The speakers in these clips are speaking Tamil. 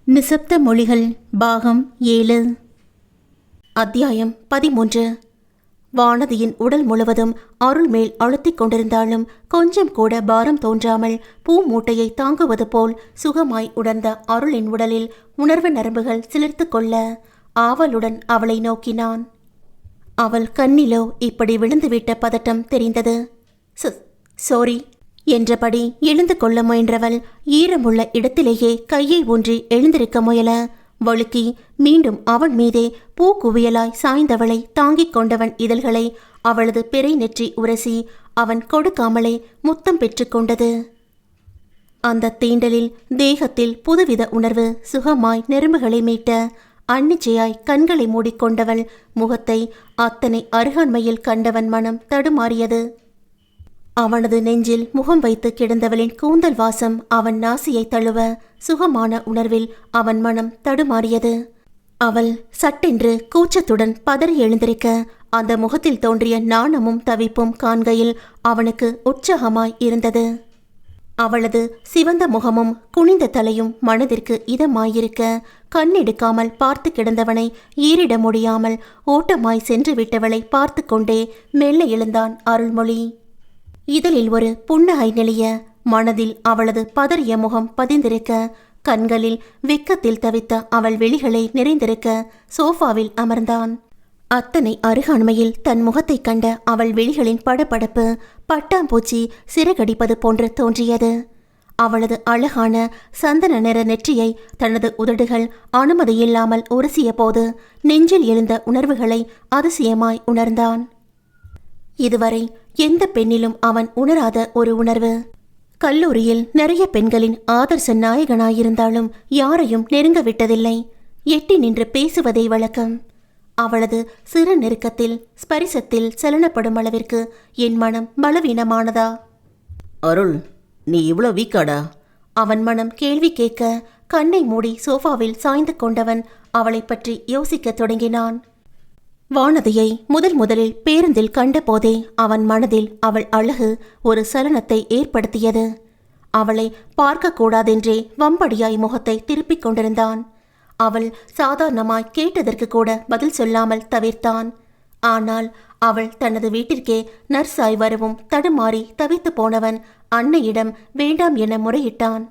நிசப்த மொழிகள் பாகம் 7 அத்தியாயம் 13. வானதியின் உடல் முழுவதும் அருள் மேல் அழுத்திக் கொண்டிருந்தாலும் கொஞ்சம் கூட பாரம் தோன்றாமல் பூ மூட்டையை தாங்குவது போல் சுகமாய் உணர்ந்த அருளின் உடலில் உணர்வு நரம்புகள் சிலிர்த்து கொள்ள ஆவலுடன் அவளை நோக்கினான். அவள் கண்ணிலோ இப்படி விழுந்துவிட்ட பதட்டம் தெரிந்தது. சாரி என்றபடி எழுந்து கொள்ள முயன்றவள் ஈரமுள்ள இடத்திலேயே கையை ஊன்றி எழுந்திருக்க முயல வழுக்கி மீண்டும் அவன் மீதே பூக்குவியலாய் சாய்ந்தவளை தாங்கிக் கொண்டவன் இதழ்களை அவளது பிறை நெற்றி உரசி அவன் கொடுக்காமலே முத்தம் பெற்று கொண்டது. அந்த தீண்டலில் தேகத்தில் புதுவித உணர்வு சுகமாய் நெரும்புகளை மீட்ட அன்னிச்சையாய் கண்களை மூடிக்கொண்டவள் முகத்தை அத்தனை அருகாண்மையில் கண்டவன் மனம் தடுமாறியது. அவனது நெஞ்சில் முகம் வைத்து கிடந்தவளின் கூந்தல் வாசம் அவன் நாசியை தழுவ சுகமான உணர்வில் அவன் மனம் தடுமாறியது. அவள் சட்டென்று கூச்சத்துடன் பதறி எழுந்திருக்க அந்த முகத்தில் தோன்றிய நாணமும் தவிப்பும் காண்கையில் அவனுக்கு உற்சாகமாய் இருந்தது. அவளது சிவந்த முகமும் குனிந்த தலையும் மனதிற்கு இதமாயிருக்க கண்ணெடுக்காமல் பார்த்து கிடந்தவனை ஈரிட முடியாமல் ஓட்டமாய் சென்று விட்டவளை பார்த்து கொண்டே மெல்ல எழுந்தான் அருள்மொழி. இதழில் ஒரு புன்னகை நெளிய மனதில் அவளது பதறிய முகம் பதிந்திருக்க கண்களில் வெக்கத்தில் தவித்த அவள் விழிகளை நிறைந்திருக்க சோஃபாவில் அமர்ந்தான். அத்தனை அருகாண்மையில் தன் முகத்தை கண்ட அவள் விழிகளின் படபடப்பு பட்டாம்பூச்சி சிறகடிப்பது போன்று தோன்றியது. அவளது அழகான சந்தன நிற நெற்றியை தனது உதடுகள் அனுமதியில்லாமல் உரசிய போது நெஞ்சில் எழுந்த உணர்வுகளை அதிசயமாய் உணர்ந்தான். இதுவரை எந்த பெண்ணிலும் அவன் உணராத ஒரு உணர்வு. கல்லூரியில் நிறைய பெண்களின் ஆதர்ச நாயகனாயிருந்தாலும் யாரையும் நெருங்க விட்டதில்லை. எட்டி நின்று பேசுவதே வழக்கம். அவளது சிறு நெருக்கத்தில் ஸ்பரிசத்தில் சலனப்படும் அளவிற்கு என் மனம் பலவீனமானதா? அருள், நீ இவ்வளோ வீக்காடா? அவன் மனம் கேள்வி கேட்க கண்ணை மூடி சோஃபாவில் சாய்ந்து கொண்டவன் அவளை பற்றி யோசிக்கத் தொடங்கினான். வானதியை முதலில் பேருந்தில் கண்டபோதே அவன் மனதில் அவள் அழகு ஒரு சலனத்தை ஏற்படுத்தியது. அவளை பார்க்கக்கூடாதென்றே வம்படியாய் முகத்தை திருப்பிக் கொண்டிருந்தான். அவள் சாதாரணமாய் கேட்டதற்கு கூட பதில் சொல்லாமல் தவிர்த்தான். ஆனால் அவள் தனது வீட்டிற்கே நர்ஸாய் வரவும் தடுமாறி தவித்து போனவன் அன்னையிடம் வேண்டாம் என முறையிட்டான்.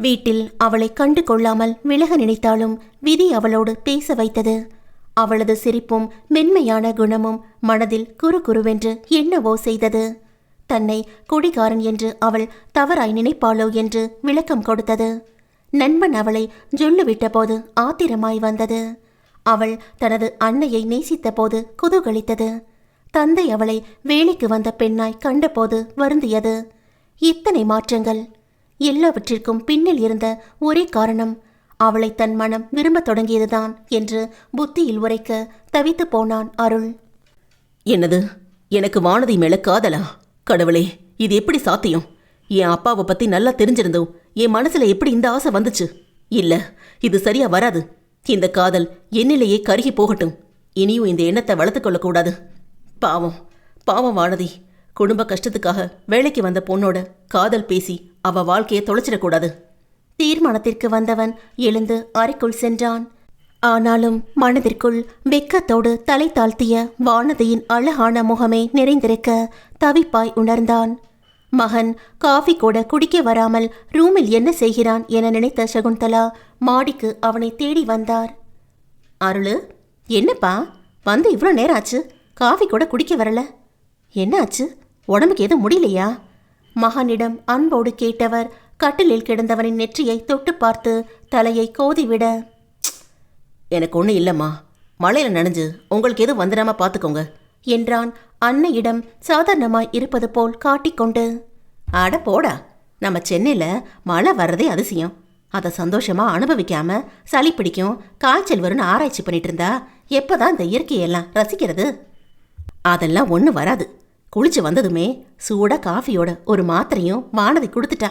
வீட்டில் அவளை கண்டு கொள்ளாமல் விலக நினைத்தாலும் விதி அவளோடு பேச வைத்தது. அவளது சிரிப்பும் மென்மையான குணமும் மனதில் குறுகுருவென்று என்னவோ செய்தது. தன்னை குடிகாரன் என்று அவள் தவறாய் நினைப்பாளோ என்று விளக்கம் கொடுத்தது. நண்பன் அவளை ஜொல்லுவிட்ட போது ஆத்திரமாய் வந்தது. அவள் தனது அன்னையை நேசித்த போது குதூகலித்தது. தந்தை அவளை வேலைக்கு வந்த பெண்ணாய் கண்டபோது வருந்தியது. இத்தனை மாற்றங்கள் எல்லாவற்றிற்கும் பின்னில் இருந்த ஒரே காரணம் அவளை தன் மனம் விரும்பத் தொடங்கியதுதான் என்று புத்தியில் உரைக்க தவித்து போனான் அருள். என்னது, எனக்கு வானதி மேல காதலா? கடவுளே, இது எப்படி சாத்தியம்? என் அப்பாவை பத்தி நல்லா தெரிஞ்சிருந்தோம் என் மனசுல எப்படி இந்த ஆசை வந்துச்சு? இல்ல, இது சரியா வராது. இந்த காதல் என்னிலேயே கருகி போகட்டும். இனியும் இந்த எண்ணத்தை வளர்த்து கொள்ளக்கூடாது. பாவம் வானதி. குடும்ப கஷ்டத்துக்காக வேலைக்கு வந்த பொண்ணோட காதல் பேசி அவ வாழ்க்கையை தொலைச்சிடக்கூடாது. தீர்மானத்திற்கு வந்தவன் எழுந்து அறைக்குள் சென்றான். ஆனாலும் மனதிற்குள் வெக்கத்தோடு தலை தாழ்த்திய வானதியின் அழகான முகமே நிறைந்திருக்க தவிப்பாய் உணர்ந்தான். மகன் காஃபி கூட குடிக்க வராமல் ரூமில் என்ன செய்கிறான் என நினைத்த சகுந்தலா மாடிக்கு அவனை தேடி வந்தார். அருளு, என்னப்பா வந்து இவ்வளோ நேரம் ஆச்சு, காஃபி கூட குடிக்க வரல? என்ன ஆச்சு? உடம்புக்கு எதுவும் முடியலையா? மகனிடம் அன்போடு கேட்டவர் கட்டிலில் கிடந்தவனின் நெற்றியை தொட்டு பார்த்து தலையை கோதிவிட, எனக்கு ஒன்றும் இல்லைம்மா, மழையில் நனைஞ்சு உங்களுக்கு எதுவும் வந்துடாம பார்த்துக்கோங்க என்றான் அன்னையிடம் சாதாரணமாய் இருப்பது போல் காட்டிக்கொண்டு. அட போடா, நம்ம சென்னையில் மழை வர்றதே அதிசயம். அதை சந்தோஷமா அனுபவிக்காம சளி பிடிக்கும் காய்ச்சல் வரும்னு ஆராய்ச்சி பண்ணிட்டு இருந்தா எப்போதான் இந்த இயற்கையெல்லாம் ரசிக்கிறது? அதெல்லாம் ஒன்றும் வராது. குளிச்சு வந்ததுமே சூடா காஃபியோட ஒரு மாத்திரையும் வானதி கொடுத்துட்டா.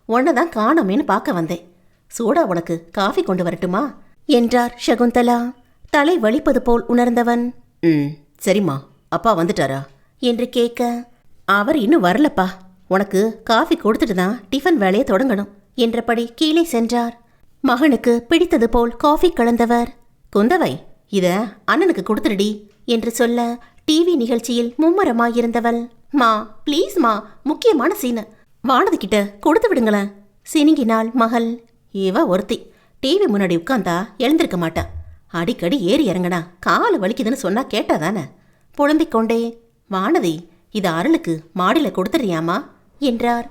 உன்னை தான் காணோமேன்னு பார்க்க வந்தேன். சூடா உனக்கு காஃபி கொண்டு வரட்டுமா என்றார் சகுந்தலா. தலை வலிப்பது போல் உணர்ந்தவன் சரிம்மா. அப்பா வந்துட்டாரா என்று கேட்க, அவர் இன்னும் வரலப்பா. உனக்கு காஃபி கொடுத்துட்டு தான் டிஃபன் வேலையை தொடங்கணும் என்றபடி கீழே சென்றார். மகனுக்கு பிடித்தது போல் காஃபி கலந்தவர், குந்தவை இத அண்ணனுக்கு கொடுத்துடுடி என்று சொல்ல டிவி நிகழ்ச்சியில் மும்மரமாயிருந்தவள், மா ப்ளீஸ் மா, முக்கியமான சீனு, வானதி கிட்ட கொடுத்து விடுங்களேன் சினுங்கினாள் மகள். இவ ஒருத்தி டிவி முன்னாடி உட்காந்தா எழுந்திருக்க மாட்டா. அடிக்கடி ஏறி இறங்கனா காலு வலிக்குதுன்னு சொன்னா கேட்டாதானே. புலம்பிக் கொண்டே, வானதி இது அருளுக்கு மாடியில கொடுத்துறியாமா என்றார்.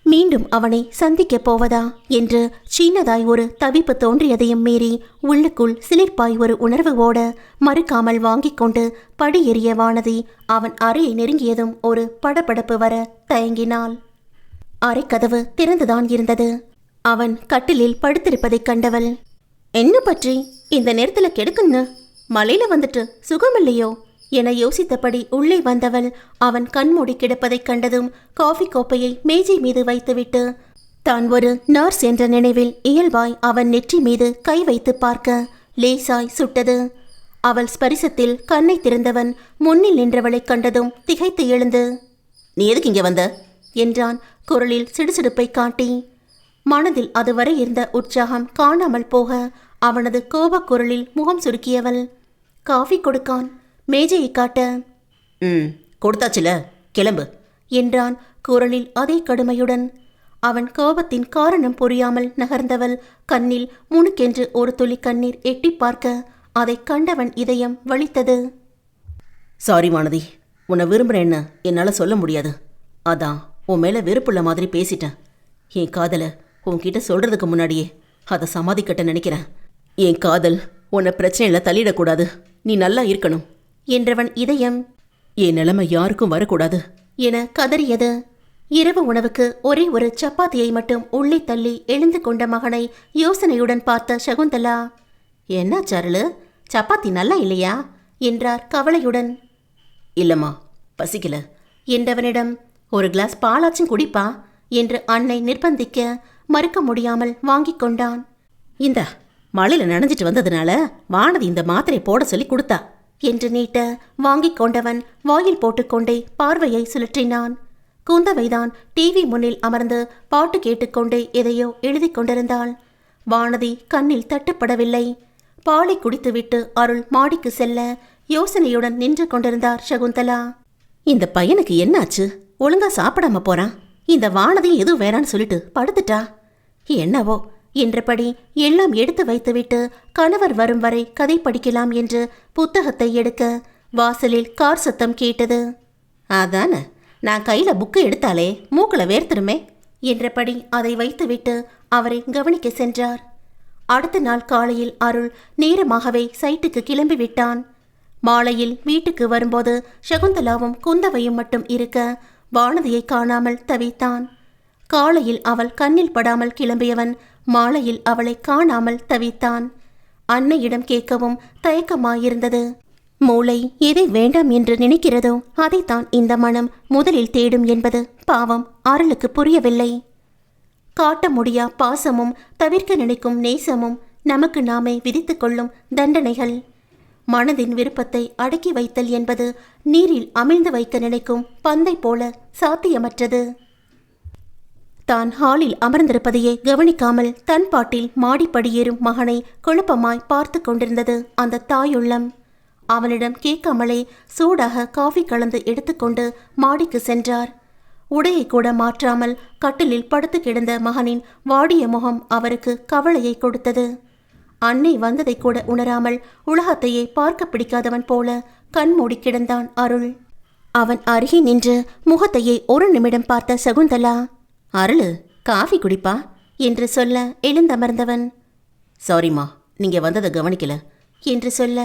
மீண்டும் அவனை சந்திக்கப் போவதா என்று சின்னதாய் ஒரு தவிப்பு தோன்றியதையும் மீறி உள்ளுக்குள் சிலிர்ப்பாய் ஒரு உணர்வு ஓட மறுக்காமல் வாங்கிக் கொண்டு படியேறிய வானதி அவன் அறையை நெருங்கியதும் ஒரு படபடப்பு வர தயங்கினாள். அறைக்கதவு திறந்துதான் இருந்தது. அவன் கட்டிலில் படுத்திருப்பதைக் கண்டவள், என்ன பற்றி இந்த நேரத்துல கெடுக்குன்னு? மலையில வந்துட்டு சுகமில்லையோ என யோசித்தபடி உள்ளே வந்தவள் அவன் கண்மூடி கிடப்பதைக் கண்டதும் காஃபி கோப்பையை மேஜை மீது வைத்துவிட்டு தான் ஒரு நர்ஸ் என்ற நினைவில் இயல்பாய் அவன் நெற்றி மீது கை வைத்து பார்க்க லேசாய் சுட்டது. அவள் ஸ்பரிசத்தில் கண்ணை திறந்தவன் முன்னில் நின்றவளைக் கண்டதும் திகைத்து எழுந்து, நீ எதுக்கு இங்க வந்த என்றான் குரலில் சிடுசிடுப்பை காட்டி. மனதில் அதுவரை இருந்த உற்சாகம் காணாமல் போக அவனது கோபக் குரலில் முகம் சுருக்கியவள், காஃபி கொடுக்கான். மேஜையை காட்ட, கொடுத்தாச்சுல, கிளம்பு என்றான் குரலில் அதே கடுமையுடன். அவன் கோபத்தின் காரணம் புரியாமல் நகர்ந்தவள் கண்ணில் முணுக்கென்று ஒரு துளி கண்ணீர் எட்டி பார்க்க அதை கண்டவன் இதயம் வலித்தது. சாரி வானதி, உன்னை விரும்புகிறேன்னு என்னால் சொல்ல முடியாது. அதான் உன் மேலே வெறுப்புள்ள மாதிரி பேசிட்டேன். என் காதலை உன்கிட்ட சொல்கிறதுக்கு முன்னாடியே அதை சமாதிக்கட்ட நினைக்கிறேன். என் காதல் உன்னை பிரச்சனையில் தள்ளிடக்கூடாது. நீ நல்லா இருக்கணும் என்றவன் இதயம் என் நிலைமை யாருக்கும் வரக்கூடாது என கதறியது. இரவு உணவுக்கு ஒரே ஒரு சப்பாத்தியை மட்டும் உள்ளே தள்ளி எழுந்து கொண்ட மகனை யோசனையுடன் பார்த்த சகுந்தலா, என்ன சாருளு, சப்பாத்தி நல்லா இல்லையா என்றார் கவலையுடன். இல்லைம்மா, பசிக்கல என்றவனிடம், ஒரு கிளாஸ் பாலாச்சும் குடிப்பா என்று அன்னை நிர்பந்திக்க மறுக்க முடியாமல் வாங்கி கொண்டான். இந்த மழையில் நனைஞ்சிட்டு வந்ததுனால வானதி இந்த மாத்திரை போட சொல்லி கொடுத்தா என்று நீட்ட வாங்கிக் கொண்டவன் வாயில் போட்டுக்கொண்டே பார்வையை சுழற்றினான். குந்தவைதான் டிவி முன்னில் அமர்ந்து பாட்டு கேட்டுக்கொண்டே எதையோ எழுதி கொண்டிருந்தாள். வானதி கண்ணில் தட்டுப்படவில்லை. பாலை குடித்துவிட்டு அருள் மாடிக்கு செல்ல யோசனையுடன் நின்று கொண்டிருந்தார் சகுந்தலா. இந்த பையனுக்கு என்னாச்சு? ஒழுங்கா சாப்பிடாம போறான். இந்த வானதி எதுவும் வேறான்னு சொல்லிட்டு படுத்துட்டா என்னவோ என்றபடி எல்லாம் எடுத்து வைத்துவிட்டு கணவர் வரும் வரை கதை படிக்கலாம் என்று புத்தகத்தை எடுக்க வாசலில் கார் சத்தம் கேட்டது. அதானே, நான் கையில் புக்கு எடுத்தாலே மூக்கில் வேர்த்திருமே என்றபடி அதை வைத்துவிட்டு அவரை கவனிக்க சென்றார். அடுத்த நாள் காலையில் அருள் நேரமாகவே சைட்டுக்கு கிளம்பிவிட்டான். மாலையில் வீட்டுக்கு வரும்போது சகுந்தலாவும் குந்தவையும் மட்டும் இருக்க வானதியை காணாமல் தவித்தான். காலையில் அவள் கண்ணில் படாமல் கிளம்பியவன் மாலையில் அவளை காணாமல் தவித்தான். அன்னையிடம் கேட்கவும் தயக்கமாயிருந்தது. மூளை எதை வேண்டாம் என்று நினைக்கிறதோ அதைத்தான் இந்த மனம் முதலில் தேடும் என்பது பாவம் அருளுக்கு புரியவில்லை. காட்ட முடியா பாசமும் தவிர்க்க நினைக்கும் நேசமும் நமக்கு நாமே விதித்து கொள்ளும் தண்டனைகள். மனதின் விருப்பத்தை அடக்கி வைத்தல் என்பது நீரில் அமிழ்ந்து வைக்க நினைக்கும் பந்தை போல சாத்தியமற்றது. தான் ஹாலில் அமர்ந்திருப்பதையே கவனிக்காமல் தன் பாட்டில் மாடிப்படியேறும் மகனை குழப்பமாய் பார்த்து கொண்டிருந்தது அந்த தாயுள்ளம். அவனிடம் கேட்காமலே சூடாக காஃபி கலந்து எடுத்துக்கொண்டு மாடிக்கு சென்றார். உடையை கூட மாற்றாமல் கட்டிலில் படுத்து கிடந்த மகனின் வாடிய முகம் அவருக்கு கவலையை கொடுத்தது. அன்னை வந்ததை கூட உணராமல் உலகத்தையே பார்க்க பிடிக்காதவன் போல கண்மூடி கிடந்தான் அருள். அவன் அருகே நின்று முகத்தையே ஒரு நிமிடம் பார்த்த சகுந்தலா, அருள் காஃபி குடிப்பா என்று சொல்ல எழுந்தமர்ந்தவன், சாரிம்மா, நீங்கள் வந்ததை கவனிக்கல என்று சொல்ல,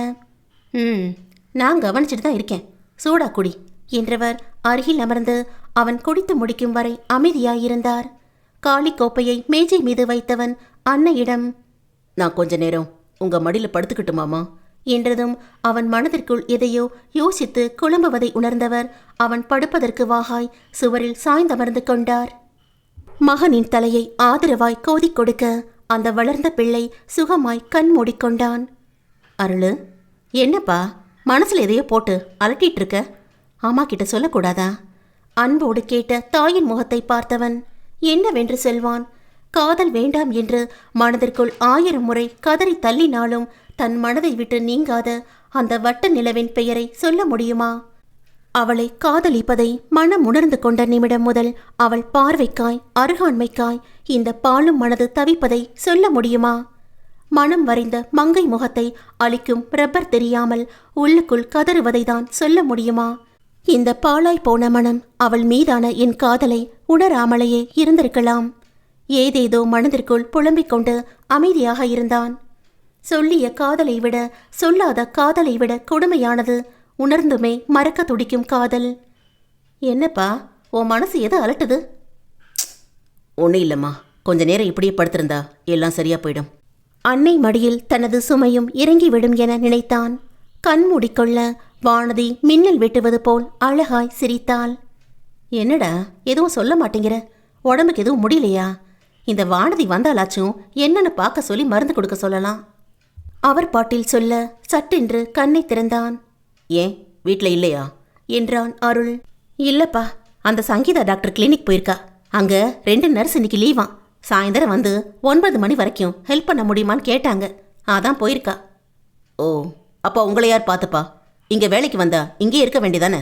நான் கவனிச்சுட்டு தான் இருக்கேன், சூடா குடி என்றவர் அருகில் அமர்ந்து அவன் குடித்து முடிக்கும் வரை அமைதியாயிருந்தார். காலி கோப்பையை மேஜை மீது வைத்தவன் அன்னையிடம், நான் கொஞ்ச நேரம் உங்கள் மடியில் படுத்துக்கிட்டுமாமா என்றதும் அவன் மனதிற்குள் எதையோ யோசித்து குழம்புவதை உணர்ந்தவர் அவன் படுப்பதற்கு வாகாய் சுவரில் சாய்ந்தமர்ந்து கொண்டார். மகனின் தலையை ஆதரவாய் கோதிக் கொடுக்க அந்த வளர்ந்த பிள்ளை சுகமாய் கண் மூடிக்கொண்டான். அருளு, என்னப்பா மனசுல எதையோ போட்டு அலட்டிட்டு இருக்க? அம்மா கிட்ட சொல்லக்கூடாதா? அன்போடு கேட்ட தாயின் முகத்தை பார்த்தவன் என்னவென்று சொல்வான்? காதல் வேண்டாம் என்று மனதிற்குள் 1000 முறை கதறி தள்ளினாலும் தன் மனதை விட்டு நீங்காத அந்த வட்ட நிலவின் பெயரை சொல்ல முடியுமா? அவளை காதலிப்பதை மனம் உணர்ந்து கொண்ட நிமிடம் முதல் அவள் பார்வைக்காய் அருகாண்மைக்காய் இந்த பாலும் மனது தவிப்பதை சொல்ல முடியுமா? மனம் வரைந்த மங்கை முகத்தை அளிக்கும் ரப்பர் தெரியாமல் உள்ளுக்குள் கதறுவதை தான் சொல்ல முடியுமா? இந்த பாலாய் போன மனம் அவள் மீதான என் காதலை உணராமலேயே இருந்திருக்கலாம். ஏதேதோ மனதிற்குள் புலம்பிக் கொண்டு அமைதியாக இருந்தான். சொல்லிய காதலை விட சொல்லாத காதலை விட கொடுமையானது உணர்ந்துமே மறக்க துடிக்கும் காதல். என்னப்பா உன் மனசு எது அலட்டுது? ஒன்றும் இல்லைம்மா, கொஞ்ச நேரம் இப்படியே படுத்திருந்தா எல்லாம் சரியா போயிடும். அன்னை மடியில் தனது சுமையும் இறங்கிவிடும் என நினைத்தான். கண் மூடிக்கொள்ள வானதி மின்னல் வெட்டுவது போல் அழகாய் சிரித்தாள். என்னடா எதுவும் சொல்ல மாட்டேங்கிற? உடம்புக்கு எதுவும் முடியலையா? இந்த வானதி வந்தாலாச்சும் என்னன்னு பார்க்க சொல்லி மருந்து கொடுக்க சொல்லலாம். அவர் பாட்டில் சொல்ல சட்டென்று கண்ணை திறந்தான். ஏன் வீட்டில் இல்லையா என்றான் அருள். இல்லப்பா, அந்த சங்கீதா டாக்டர் கிளினிக் போயிருக்கா. அங்க 2 நர்ஸ் இன்னைக்கு லீவான். சாயந்தரம் வந்து 9 மணி வரைக்கும் ஹெல்ப் பண்ண முடியுமான்னு கேட்டாங்க. அதான் போயிருக்கா. ஓ, அப்போ உங்களை யார் பார்த்துப்பா? இங்க வேலைக்கு வந்தா இங்கே இருக்க வேண்டியதானே?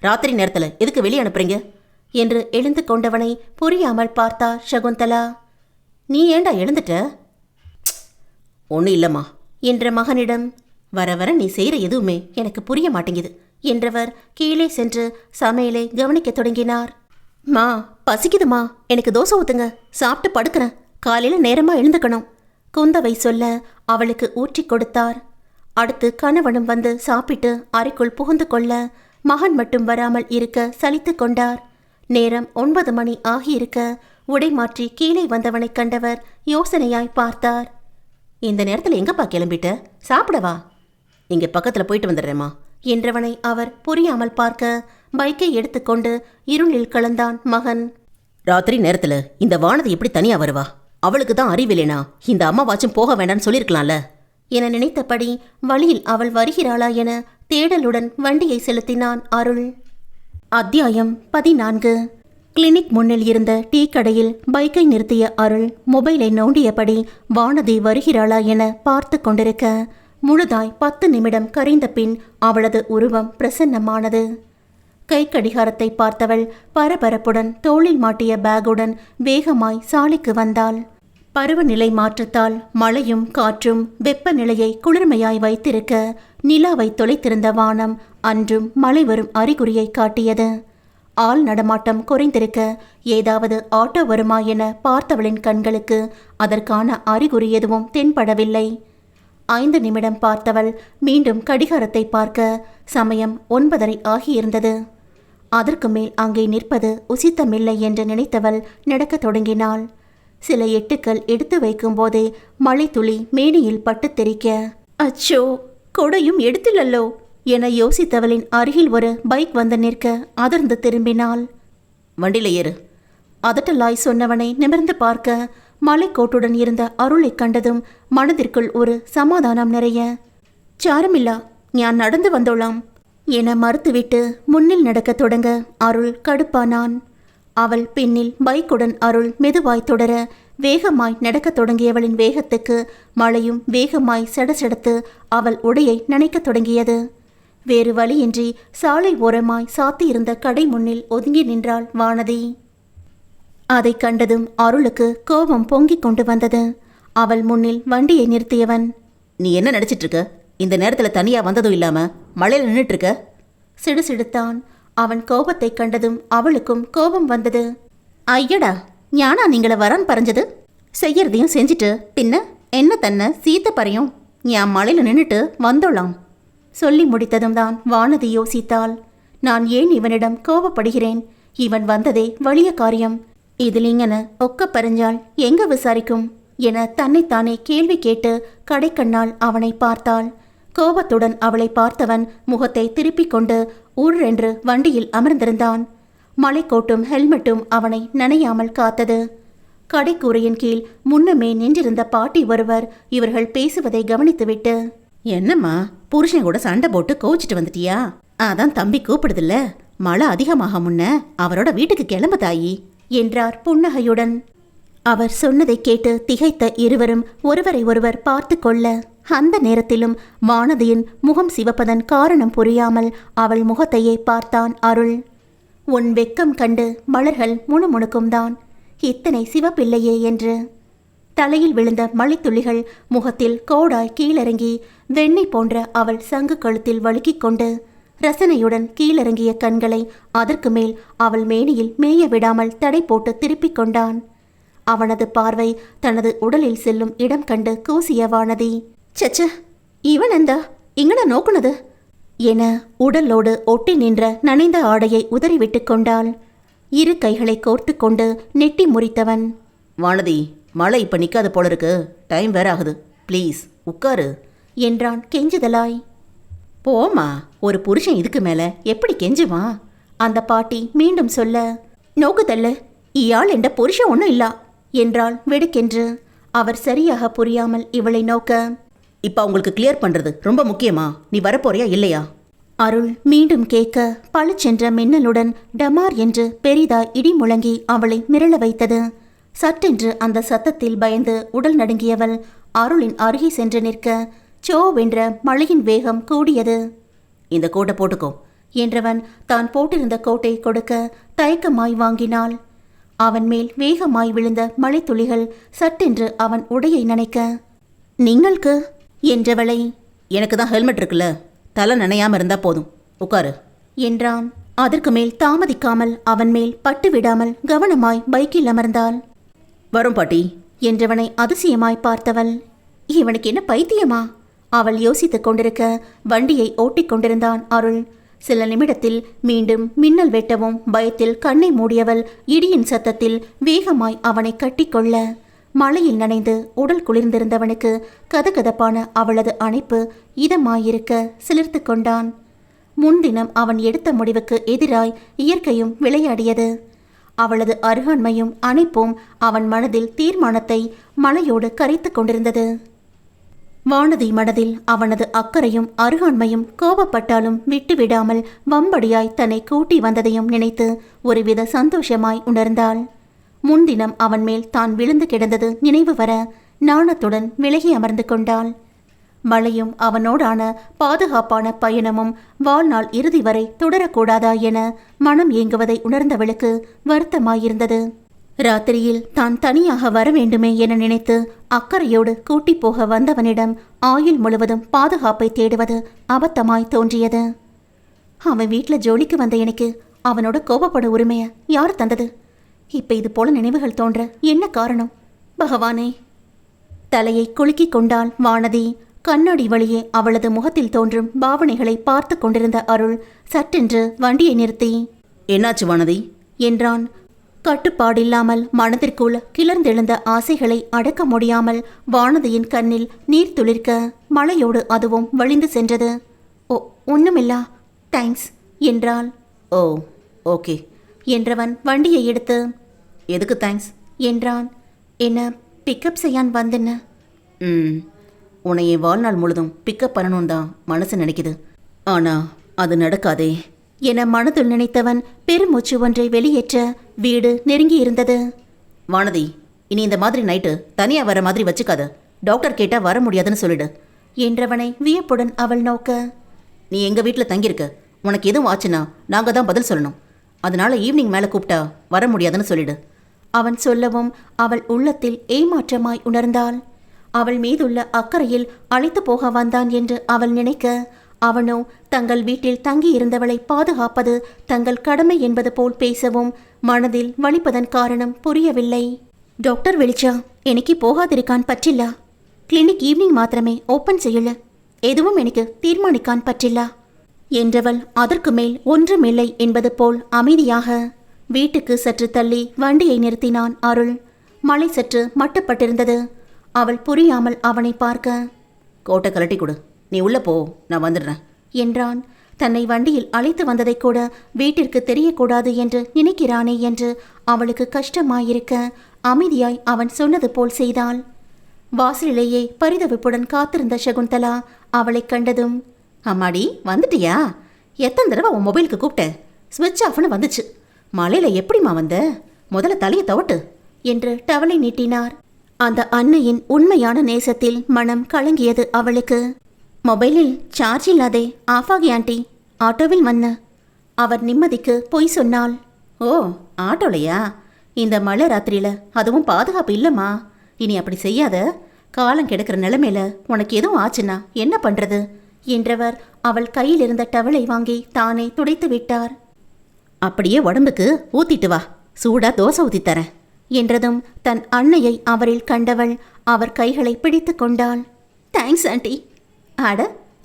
ராத்திரி நேரத்தில் எதுக்கு வெளியே அனுப்புறீங்க என்று எழுந்து கொண்டவனை புரியாமல் பார்த்தார் சகுந்தலா. நீ ஏண்டா எழுந்துட்ட? ஒன்றும் இல்லைம்மா என்ற மகனிடம் வர வர நீ செய்கிற எதுவுமே எனக்கு புரிய மாட்டேங்குது என்றவர் கீழே சென்று சமையலை கவனிக்க தொடங்கினார். மா பசிக்குதுமா, எனக்கு தோசை ஊத்துங்க, சாப்பிட்டு படுக்கிறேன், காலையில் நேரமாக எழுந்துக்கணும் குந்தவை சொல்ல அவளுக்கு ஊற்றி கொடுத்தார். அடுத்து கணவனும் வந்து சாப்பிட்டு அறைக்குள் புகுந்து கொள்ள மகன் மட்டும் வராமல் இருக்க சலித்து கொண்டார். நேரம் 9 மணி ஆகியிருக்க உடை மாற்றி கீழே வந்தவனை கண்டவர் யோசனையாய் பார்த்தார். இந்த நேரத்தில் எங்கப்பா கிளம்பிட்ட? சாப்பிடவா? இங்கே பக்கத்தில் போயிட்டு வந்துடுறேம்மா என்றவனை அவர் புரியாமல் பார்க்க பைக்கை எடுத்துக்கொண்டு இருளில் கலந்தான் மகன். ராத்திரி நேரத்தில் இந்த வானதி எப்படி தனியாக வருவா? அவளுக்கு தான் அறிவில்லைனா இந்த அம்மாவாச்சும் போக வேண்டான்னு சொல்லியிருக்கலாம்ல என நினைத்தபடி வழியில் அவள் வருகிறாளா என தேடலுடன் வண்டியை செலுத்தினான் அருள். அத்தியாயம் 14. கிளினிக் முன்னில் இருந்த டீ கடையில் பைக்கை நிறுத்திய அருள் மொபைலை நோண்டியபடி வானதி வருகிறாளா என பார்த்து கொண்டிருக்க முழுதாய் 10 நிமிடம் கரைந்த பின் அவளது உருவம் பிரசன்னமானது. கை கடிகாரத்தை பார்த்தவள் பரபரப்புடன் தோளில் மாட்டிய பேகுடன் வேகமாய் சாலைக்கு வந்தாள். பருவநிலை மாற்றத்தால் மழையும் காற்றும் வெப்பநிலையை குளிர்மையாய் வைத்திருக்க நிலாவை தொலைத்திருந்த வானம் அன்றும் மழை வரும் அறிகுறியை காட்டியது. ஆள் நடமாட்டம் குறைந்திருக்க ஏதாவது ஆட்டோ வருமா என பார்த்தவளின் கண்களுக்கு அதற்கான அறிகுறி எதுவும் தென்படவில்லை. 5 நிமிடம் பார்த்தவள் மீண்டும் கடிகாரத்தை பார்க்க சமயம் 9:30 ஆகியிருந்தது. அதற்கு மேல் அங்கே நிற்பது உசித்தமில்லை என்று நினைத்தவள் நடக்கத் தொடங்கினாள். சில எட்டுக்கள் எடுத்து வைக்கும் போதே மழை துளி மேனியில் பட்டு தெரிக்க, அச்சோ கொடையும் எடுத்தில்லல்லோ என யோசித்தவளின் அருகில் ஒரு பைக் வந்து நிற்க அதிர்ந்து திரும்பினாள். வண்டியில் ஏறு அதட்டலாய் சொன்னவனை நிமிர்ந்து பார்க்க மலைக்கோட்டுடன் இருந்த அருளை கண்டதும் மனதிற்குள் ஒரு சமாதானம் நிறைய, சாரமில்லா ஞான் நடந்து வந்தோளாம் என மறுத்துவிட்டு முன்னில் நடக்க தொடங்க அருள் கடுப்பானான். அவள் பின்னில் பைக்குடன் அருள் மெதுவாய் தொடர வேகமாய் நடக்கத் தொடங்கியவளின் வேகத்துக்கு மழையும் வேகமாய் சடசடத்து அவள் உடையை நனைக்கத் தொடங்கியது. வேறு வழியின்றி சாலை ஓரமாய் சாத்தியிருந்த கடை முன்னில் ஒதுங்கி நின்றாள் வானதி. அதை கண்டதும் அருளுக்கு கோபம் பொங்கிக் கொண்டு வந்தது. அவள் முன்னில் வண்டியை நிறுத்தியவன், நீ என்ன நடிச்சிட்டு இருக்க? இந்த நேரத்தில் தனியாக வந்ததும் இல்லாமல் மழையில் நின்றுட்டு இருக்க சிடுசிடுத்தான். அவன் கோபத்தை கண்டதும் அவளுக்கும் கோபம் வந்தது. ஐயடா, ஞானா நீங்கள வரான் பறஞ்சது, செய்யறதையும் செஞ்சுட்டு பின்ன என்ன தன்னை சீத்த பறையும் ஞான் மலையில் நின்றுட்டு வந்தோளாம் சொல்லி முடித்ததும் தான் வானதி யோசித்தாள். நான் ஏன் இவனிடம் கோபப்படுகிறேன்? இவன் வந்ததே வலிய காரியம். இதில் இங்கன ஒக்க பறிஞ்சால் எங்க விசாரிக்கும் என தன்னைத்தானே கேள்வி கேட்டு கடைக்கண்ணால் அவனை பார்த்தாள். கோபத்துடன் அவளை பார்த்தவன் முகத்தை திருப்பிக் கொண்டு ஊரென்று வண்டியில் அமர்ந்திருந்தான். மலைக்கோட்டும் ஹெல்மெட்டும் அவனை நனையாமல் காத்தது. கடைக்கூரையின் கீழ் முன்னமே நின்றிருந்த பாட்டி ஒருவர் இவர்கள் பேசுவதை கவனித்துவிட்டு, என்னம்மா, புருஷன் கூட சண்டை போட்டு கோச்சிட்டு வந்துட்டியா? அதான் தம்பி கூப்பிடுதில்ல, மழை அதிகமாக முன்ன அவரோட வீட்டுக்கு கிளம்பு தாயி என்றார் புன்னகையுடன். அவர் சொன்னதை கேட்டு திகைத்த இருவரும் ஒருவரை ஒருவர் பார்த்து கொள்ள, அந்த நேரத்திலும் வானதியின் முகம் சிவப்பதன் காரணம் புரியாமல் அவள் முகத்தையே பார்த்தான் அருள். உன் வெக்கம் கண்டு மலர்கள் முணுமுணுக்கும்தான், இத்தனை சிவப்பில்லையே என்று. தலையில் விழுந்த மழைத்துளிகள் முகத்தில் கோடாய் கீழிறங்கி வெண்ணெய் போன்ற அவள் சங்கு கழுத்தில் வழுக்கிக் கொண்டு ரசனையுடன் கீழிறங்கிய கண்களை அதற்கு மேல் அவள் மேனியில் மேய விடாமல் தடை போட்டு திருப்பிக் கொண்டான். அவனது பார்வை தனது உடலில் செல்லும் இடம் கண்டு கூசிய வானதி, சச்ச, இவன் எந்தா இங்கன நோக்குனது என உடலோடு ஒட்டி நின்ற நனைந்த ஆடையை உதறிவிட்டு கொண்டாள். இரு கைகளை கோர்த்து கொண்டு நெட்டி முறித்தவன், வானதி, மழை இப்ப நிக்காது போல இருக்கு, டைம் வேற ஆகுது, ப்ளீஸ் உட்காரு என்றான் கெஞ்சுதலாய். போமா, ஒரு புருஷன் இதுக்கு மேல எப்படி கெஞ்சுவான்? அந்த பாட்டி மீண்டும் சொல்ல, நோக்குதல்ல, இயாள் என்ற புருஷன் ஒன்றும் இல்லா என்றாள் வெடுக்கென்று. அவர் சரியாக புரியாமல் இவளை நோக்க, இப்ப உங்களுக்கு கிளியர் பண்றது ரொம்ப முக்கியமா? நீ வரப்போறியா இல்லையா? அருள் மீண்டும் கேட்க பளிச்சென்ற மின்னலுடன் டமார் என்று பெரிதாய் இடி முழங்கி அவளை மிரள வைத்தது. சட்டென்று அந்த சத்தத்தில் பயந்து உடல் நடுங்கியவள் அருளின் அருகே சென்று நிற்க சோவென்ற மழையின் வேகம் கூடியது. இந்த கோட்டை போட்டுக்கோ என்றவன் தான் போட்டிருந்த கோட்டை கொடுக்க தயக்கமாய் வாங்கினாள். அவன் மேல் வேகமாய் விழுந்த மழைத்துளிகள் சட்டென்று அவன் உடையை நனைக்க, நீங்களுக்கு என்றவளை, எனக்கு தான் ஹெல்மெட் இருக்குல்ல, தலை நனையாம இருந்தா போதும், உட்காரு என்றான். அதற்கு மேல் தாமதிக்காமல் அவன் மேல் பட்டு விடாமல் கவனமாய் பைக்கில் அமர்ந்தாள். வரும் பாட்டி என்றவனை அதிசயமாய் பார்த்தவள், இவனுக்கு என்ன பைத்தியமா? அவள் யோசித்துக் கொண்டிருக்க வண்டியை ஓட்டிக் கொண்டிருந்தான் அருள். சில நிமிடத்தில் மீண்டும் மின்னல் வெட்டவும் பயத்தில் கண்ணை மூடியவள் இடியின் சத்தத்தில் வேகமாய் அவனை கட்டிக்கொள்ள, மழையில் நனைந்து உடல் குளிர்ந்திருந்தவனுக்கு கதகதப்பான அவளது அணைப்பு இதமாயிருக்க சிலிர்த்து கொண்டான். முன்தினம் அவன் எடுத்த முடிவுக்கு எதிராய் இயற்கையும் விளையாடியது. அவளது அருகாண்மையும் அணைப்பும் அவன் மனதில் தீர்மானத்தை மழையோடு கரைத்து கொண்டிருந்தது. வானதி மனதில் அவனது அக்கறையும் அருகாண்மையும் கோபப்பட்டாலும் விட்டுவிடாமல் வம்படியாய் தன்னை கூட்டி வந்ததையும் நினைத்து ஒருவித சந்தோஷமாய் உணர்ந்தாள். முன்தினம் அவன் மேல் தான் விழுந்து கிடந்தது நினைவு வர நாணத்துடன் விலகி அமர்ந்து கொண்டாள். மழையும் அவனோடான பாதுகாப்பான பயணமும் வாழ்நாள் இறுதி வரை தொடரக்கூடாதா என மனம் ஏங்குவதை உணர்ந்தவளுக்கு வருத்தமாயிருந்தது. ராத்திரியில் தான் தனியாக வர வேண்டுமே என நினைத்து அக்கறையோடு கூட்டி போக வந்தவனிடம் ஆயுள் முழுவதும் பாதுகாப்பை தேடுவது அபத்தமாய் தோன்றியது. அவன் வீட்டில் ஜோலிக்கு வந்த எனக்கு அவனோட கோபப்பட உரிமைய யார் தந்தது? இப்ப இது போல நினைவுகள் தோன்ற என்ன காரணம்? பகவானே! தலையை குலுக்கிக் கொண்டாள் வானதி. கண்ணாடி வழியே அவளது முகத்தில் தோன்றும் பாவனைகளை பார்த்து கொண்டிருந்த அருள் சட்டென்று வண்டியை நிறுத்தி, என்னாச்சு வானதி என்றான். கட்டுப்பாடில்லாமல் மனதிற்குள் கிளர்ந்தெழுந்த ஆசைகளை அடக்க முடியாமல் வானதியின் கண்ணில் நீர் துளிர்க்க மழையோடு அதுவும் வழிந்து சென்றது. ஓ, ஒண்ணுமில்லா, தேங்க்ஸ் என்றாள். ஓ, ஓகே என்றவன் வண்டியை எடுத்து, எதுக்கு தேங்க்ஸ் என்றான். என்ன பிக்கப் செய்யான் வந்தென்ன? உன்னை என் வாழ்நாள் முழுதும் பிக்கப் பண்ணணும் தான் மனசு நினைக்குது, ஆனா அது நடக்காதே என மனதுள் நினைத்தவன் பெருமூச்சு ஒன்றை வெளியேற்ற வீடு நெருங்கி இருந்தது. வானதி, இனி இந்த மாதிரி நைட்டு தனியா வர மாதிரி வச்சுக்காத, டாக்டர் கேட்டா வர முடியாதுன்னு சொல்லிடு என்றவனை வியப்புடன் அவள் நோக்க, நீ எங்க வீட்டில் தங்கியிருக்க, உனக்கு எதுவும் ஆச்சுன்னா நாங்கள் தான் பதில் சொல்லணும், அதனால ஈவினிங் மேலே கூப்பிட்டா வர முடியாதுன்னு சொல்லிடு அவன் சொல்லவும் அவள் உள்ளத்தில் ஏமாற்றமாய் உணர்ந்தாள். அவள் மீதுள்ள அக்கறையில் அழைத்து போக வந்தான் என்று அவள் நினைக்க, அவனோ தங்கள் வீட்டில் தங்கியிருந்தவளை பாதுகாப்பது தங்கள் கடமை என்பது போல் பேசவும் மனதில் வலிப்பதன் காரணம் புரியவில்லை. டாக்டர் வெளிச்சா எனக்கு போகாதிருக்கான் பற்றில்லா, கிளினிக் ஈவினிங் மாத்திரமே ஓப்பன் செய்யல, எதுவும் எனக்கு தீர்மானிக்கான் பற்றில்லா என்றவள் அதற்கு மேல் ஒன்றுமில்லை என்பது போல் அமைதியாக வீட்டுக்கு சற்று தள்ளி வண்டியை நிறுத்தினான் அருள். மழை சற்று மட்டுப்பட்டிருந்தது. அவள் புரியாமல் அவனை பார்க்க, கோட்டை கலட்டி கொடு நீ உள்ள போ, நான் வந்துடுறேன் என்றான். தன்னை வண்டியில் அழைத்து வந்ததை கூட வீட்டிற்கு தெரியக்கூடாது என்று நினைக்கிறானே என்று அவளுக்கு கஷ்டமாயிருக்க அமைதியாய் அவன் சொன்னது போல் செய்தாள். வாசலிலேயே பரிதவிப்புடன் காத்திருந்த சகுந்தலா அவளை கண்டதும், அம்மாடி வந்துட்டியா? எத்தனை தடவை உன் மொபைலுக்கு கூப்பிட்டேன், ஸ்விட்ச் ஆஃப்னு வந்துச்சு. மழையில எப்படிம்மா வந்த? முதல்ல தலையை தவட்டு என்று டவலை நீட்டினார். அந்த அன்னையின் உண்மையான நேசத்தில் மனம் கலங்கியது அவளுக்கு. மொபைலில் சார்ஜ் இல்லாதே, ஆஃப் ஆகி ஆண்டி, ஆட்டோவில் வந்த. அவர் நிம்மதிக்கு பொய் சொன்னாள். ஓ, ஆட்டோலையா? இந்த மழை ராத்திரியில அதுவும் பாதுகாப்பு இல்லைம்மா. இனி அப்படி செய்யாத. காலம் கெடுக்கிற நிலைமையில உனக்கு எதுவும் ஆச்சுன்னா என்ன பண்றது என்றவர் அவள் கையில் இருந்த டவலை வாங்கி தானே துடைத்து விட்டார். அப்படியே உடம்புக்கு ஊத்திட்டு வா, சூடா தோசை ஊத்தி தரேன் என்றதும் தன் அன்னையை அவரில் கண்டவள் அவர் கைகளை பிடித்து கொண்டாள். Thanks aunty. அட,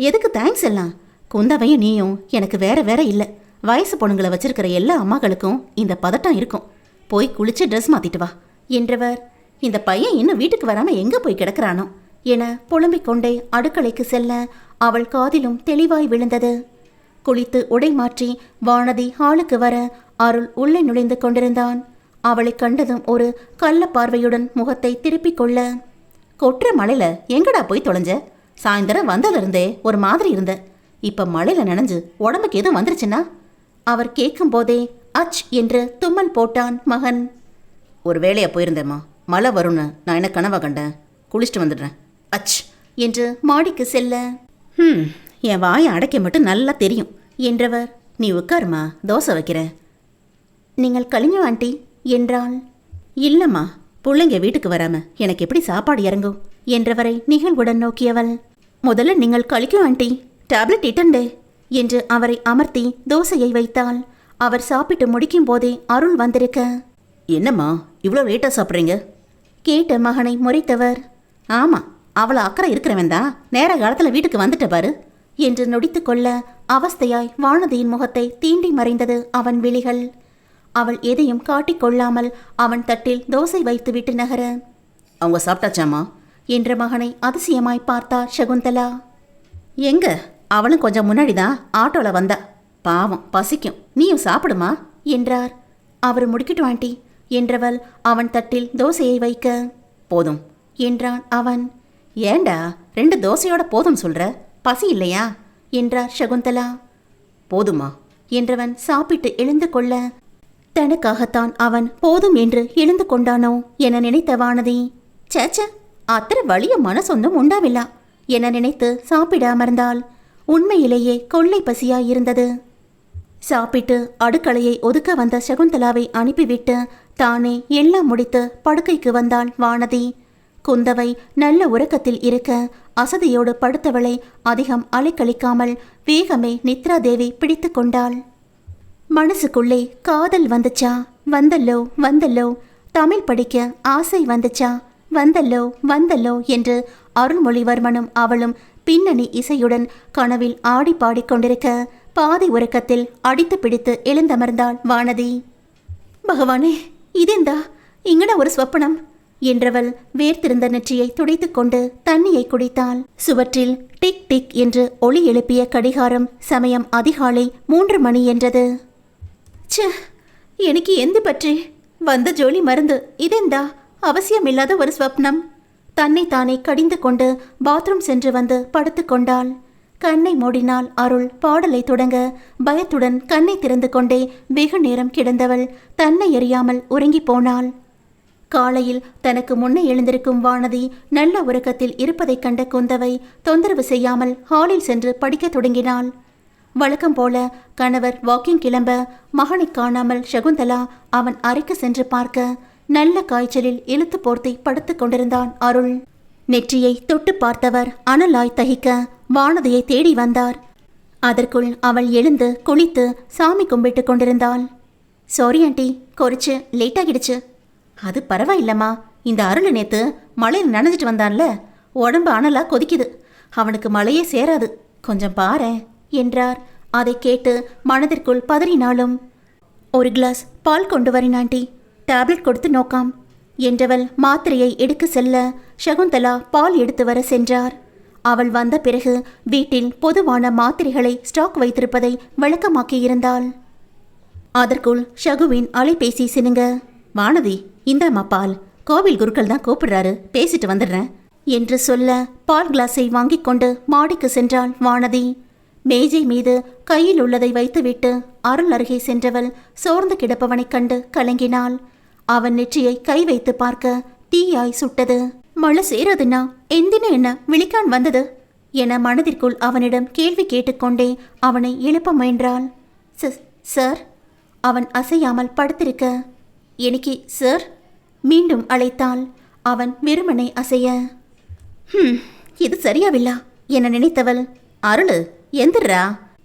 எதுக்கு தேங்க்ஸ் எல்லாம்? குந்தவையும் நீயும் எனக்கு வேற வேற இல்லை. வயசு பொண்ணுங்களை வச்சிருக்கிற எல்லா அம்மாக்களுக்கும் இந்த பதட்டம் இருக்கும். போய் குளிச்சு ட்ரெஸ் மாத்திட்டு வா என்றவர், இந்த பையன் இன்னும் வீட்டுக்கு வராம எங்க போய் கிடக்குறானோ என புலம்பிக் கொண்டே அடுக்கலைக்கு செல்ல அவள் காதிலும் தெளிவாய் விழுந்தது. குளித்து உடை மாற்றி வானதி ஹாலுக்கு வர அருள் உள்ளே நுழைந்து கொண்டிருந்தான். அவளை கண்டதும் ஒரு கள்ள பார்வையுடன் முகத்தை திருப்பிக் கொள்ள, கொட்டுற மழையில எங்கடா போய் தொலைஞ்ச? சாயந்தரம் வந்ததிலிருந்தே ஒரு மாதிரி இருந்த. இப்ப மழையில நனைஞ்சு உடம்புக்கு எதுவும் வந்துருச்சுன்னா? அவர் கேட்கும் போதே அச் என்று தும்மல் போட்டான் மகன். ஒரு வேலையா போயிருந்தேம்மா, மழை வரும்னு நான் என்ன கனவா கண்டேன். குளிச்சுட்டு வந்துடுறேன். அச் என்று மாடிக்கு செல்ல, என் வாயை அடைக்க மட்டும் நல்லா தெரியும் என்றவர், நீ உட்காருமா, தோசை வைக்கிறேன். நீங்கள் கலிஞ்சோ ஆண்டி என்றாள். இல்லைம்மா, பிள்ளைங்க வீட்டுக்கு வராம எனக்கு எப்படி சாப்பாடு இறங்கும் என்றவரை நிகழ்வுடன் நோக்கியவள், முதல்ல நீங்கள் கழிக்கும் ஆண்டி, டேப்லெட் இட்டண்டே என்று அவரை அமர்த்தி தோசையை வைத்தாள். அவர் சாப்பிட்டு முடிக்கும் போதே அருள் வந்திருக்க, என்னம்மா இவ்வளோ லேட்டாக சாப்பிட்றீங்க கேட்ட மகனை முறைத்தவர், ஆமாம், அவளை அக்கறை இருக்கிறவன் தான் நேர காலத்தில் வீட்டுக்கு வந்துட்ட பாரு என்று நொடித்து கொள்ள அவஸ்தையாய் வானதியின் முகத்தை தீண்டி மறைந்தது அவன் விழிகள். அவள் எதையும் காட்டிக்கொள்ளாமல் அவன் தட்டில் தோசை வைத்துவிட்டு நகர, அவங்க சாப்பிட்டாச்சாமா என்ற மகனை அதிசயமாய் பார்த்தார் சகுந்தலா. எங்க, அவளும் கொஞ்சம் முன்னாடி தான் ஆட்டோவில் வந்தா. பாவம், பசிக்கும், நீயும் சாப்பிடுமா என்றார். அவர் முடிக்கட்டும் ஆண்டி என்றவள் அவன் தட்டில் தோசையை வைக்க, போதும் என்றான் அவன். ஏண்டா 2 தோசையோட போதும் சொல்ற, பசி இல்லையா என்றார் சகுந்தலா. போதுமா என்றவன் சாப்பிட்டு எழுந்து கொள்ள, தனக்காகத்தான் அவன் போதும் என்று எழுந்து கொண்டானோ என நினைத்த வானதி, சேச்ச அத்தனை வலிய மனசொன்னும் உண்டாவில்லா என நினைத்து சாப்பிட அமர்ந்தாள். உண்மையிலேயே கொள்ளை பசியாயிருந்தது. சாப்பிட்டு அடுக்களையை ஒதுக்க வந்த சகுந்தலாவை அனுப்பிவிட்டு தானே எல்லாம் முடித்து படுக்கைக்கு வந்தாள் வானதி. குந்தவை நல்ல உறக்கத்தில் இருக்க அசதியோடு படுத்தவளை அதிகம் அலைக்கழிக்காமல் வேகமே நித்ரா தேவி பிடித்து கொண்டாள். மனசுக்குள்ளே காதல் வந்துச்சா, வந்தல்லோ வந்தல்லோ, தமிழ் படிக்க ஆசை வந்துச்சா, வந்தல்லோ வந்தல்லோ என்று அருள்மொழிவர்மனும் அவளும் பின்னணி இசையுடன் கனவில் ஆடி பாடிக்கொண்டிருக்க பாதி உறக்கத்தில் அடித்து பிடித்து எழுந்தமர்ந்தாள் வானதி. பகவானே, இதெந்தா இங்கன ஒரு ஸ்வப்பனம் என்றவள் வேர்த்திருந்த நெற்றியை துடைத்து கொண்டு தண்ணியை குடித்தாள். சுவற்றில் டிக் டிக் என்று ஒளி எழுப்பிய கடிகாரம் சமயம் அதிகாலை 3 மணி என்றது. ச்சே, எனக்கு எந்த பற்றி வந்த ஜோலி மருந்து, இதெந்தா அவசியமில்லாத ஒரு ஸ்வப்னம். தன்னை தானே கடிந்து கொண்டு பாத்ரூம் சென்று வந்து படுத்து கொண்டாள். கண்ணை மூடினாள் அருள். பாடலை தொடங்க பயத்துடன் கண்ணை திறந்து கொண்டே வெகு நேரம் கிடந்தவள் தன்னை எறியாமல் உறங்கி போனாள். காலையில் தனக்கு முன்னே எழுந்திருக்கும் வானதி நல்ல உறக்கத்தில் இருப்பதைக் கண்ட குந்தவை தொந்தரவு செய்யாமல் ஹாலில் சென்று படிக்கத் தொடங்கினாள். வழக்கம் போல கணவர் வாக்கிங் கிளம்ப மகனை காணாமல் சகுந்தலா அவன் அறைக்கு சென்று பார்க்க நல்ல காய்ச்சலில் இழுத்து போர்த்தி படுத்து கொண்டிருந்தான் அருள். நெற்றியை தொட்டு பார்த்தவர் அனலாய் தகிக்க வானதியை தேடி வந்தார். அதற்குள் அவள் எழுந்து குளித்து சாமி கும்பிட்டு கொண்டிருந்தாள். சாரி ஆண்டி, குறிச்சு லேட் ஆகிடுச்சு. அது பரவாயில்லம்மா, இந்த அருள் நேத்து மழையில் நனைஞ்சிட்டு வந்தான்ல, உடம்பு அனலா கொதிக்குது, அவனுக்கு மழையே சேராது, கொஞ்சம் பாரேன் என்றார். அதை கேட்டு மனதிற்குள் பதறினாலும், ஒரு கிளாஸ் பால் கொண்டு வரேன் ஆண்டி, டேப்லெட் கொடுத்து நோக்காம் என்றவள் மாத்திரையை எடுக்க செல்ல சகுந்தலா பால் எடுத்து வர சென்றார். அவள் வந்த பிறகு வீட்டில் பொதுவான மாத்திரைகளை ஸ்டாக் வைத்திருப்பதை விளக்கமாக்கியிருந்தாள். அதற்குள் ஷகுவின் அலைபேசி சினுங்க. வானதி, இந்தாம்மா பால், கோவில் குருக்கள் தான் கூப்பிடுறாரு, பேசிட்டு வந்துடுறேன் என்று சொல்ல பால் கிளாஸை வாங்கிக் கொண்டு மாடிக்கு சென்றாள் வானதி. மேஜை மீது கையில் உள்ளதை வைத்துவிட்டு அருள் அருகே சென்றவள் சோர்ந்து கிடப்பவனைக் கண்டு கலங்கினாள். அவன் நெற்றியை கை வைத்து பார்க்க தீயாய் சுட்டது. மழை சேராதுன்னா எந்தின என்ன விழிக்கான் வந்தது என மனதிற்குள் அவனிடம் கேள்வி கேட்டுக்கொண்டே அவனை எழுப்ப முயன்றாள். சார். அவன் அசையாமல் படுத்திருக்க, எனக்கு சார் மீண்டும் அழைத்தாள். அவன் வெறுமனை அசைய, இது சரியாவில்லா என நினைத்தவள், அருளு எந்திரா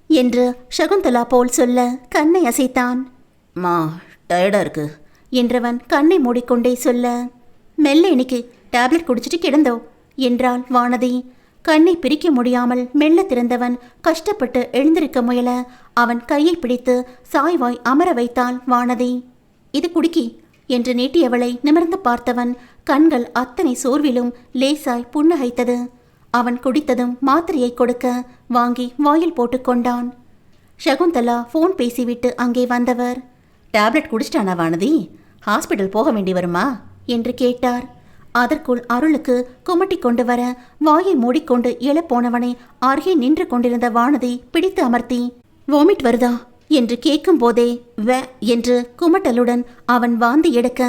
என்று சகுந்தலா போல் சொல்ல கண்ணை அசைத்தான். மா டயர்டா இருக்கு என்றவன் கண்ணை மூடிக்கொண்டே சொல்ல, மெல்ல இன்னைக்கு டேப்லெட் குடிச்சிட்டு கிடந்தோ என்றாள் வானதி. கண்ணை பிரிக்க முடியாமல் மெல்ல திறந்தவன் கஷ்டப்பட்டு எழுந்திருக்க முயல அவன் கையை பிடித்து சாய்வாய் அமர வைத்தாள் வானதி. இது குடிக்கி என்று நீட்டியவளை நிமிர்ந்து பார்த்தவன் கண்கள் அத்தனை சோர்விலும் லேசாய் புன்னகைத்தது. அவன் குடித்ததும் மாத்திரையை கொடுக்க வாங்கி வாயில் போட்டுக்கொண்டான். சகுந்தலா ஃபோன் பேசிவிட்டு அங்கே வந்தவர், டேப்லெட் குடிச்சிட்டானா வானதி? ஹாஸ்பிட்டல் போக வேண்டி வருமா என்று கேட்டார். அதற்குள் அருளுக்கு குமட்டி கொண்டு வர வாயை மூடிக்கொண்டு எழப்போனவனை அருகே நின்று கொண்டிருந்த வானதி பிடித்து அமர்த்தி, வாமிட் வருதா என்று கேட்கும் போதே வே என்று குமட்டலுடன் அவன் வாந்தி எடுக்க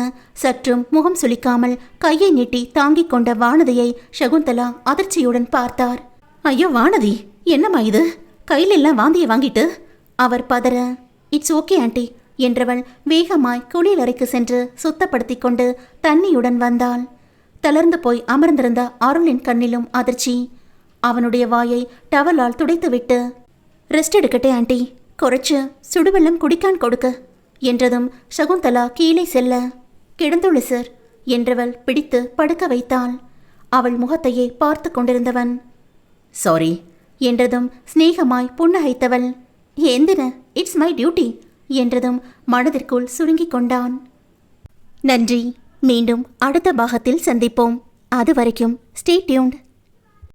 சற்றும் முகம் சுளிக்காமல் கையை நீட்டி தாங்கிக் கொண்ட வானதியை சகுந்தலா அதிர்ச்சியுடன் பார்த்தார். ஐயோ வானதி, என்னம்மா இது, கையிலெல்லாம் வாந்தியை வாங்கிட்டு? அவர் பதற, இட்ஸ் ஓகே ஆண்டி என்றவள் வேகமாய் குளியலறைக்கு சென்று சுத்தப்படுத்தி கொண்டு தண்ணியுடன் வந்தாள். தளர்ந்து போய் அமர்ந்திருந்த அருளின் கண்ணிலும் அதிர்ச்சி. அவனுடைய வாயை டவலால் துடைத்துவிட்டு, ரெஸ்ட் எடுக்கட்டே ஆண்டி, குறைச்சு சுடுவெள்ளம் குடிக்கான் கொடுக்க என்றதும் சகுந்தலா கீழே செல்ல, கிடந்துள்ளு சார் என்றவள் பிடித்து படுக்க வைத்தாள். அவள் முகத்தையே பார்த்து கொண்டிருந்தவன், சாரி என்றதும் சிநேகமாய் புன்னகைத்தவள், எந்தின இட்ஸ் மை டியூட்டி என்றதும் மனதிற்குள் சுருங்கிக் கொண்டான். நன்றி. மீண்டும் அடுத்த பாகத்தில் சந்திப்போம். அதுவரைக்கும் ஸ்டே டியூன்ட்.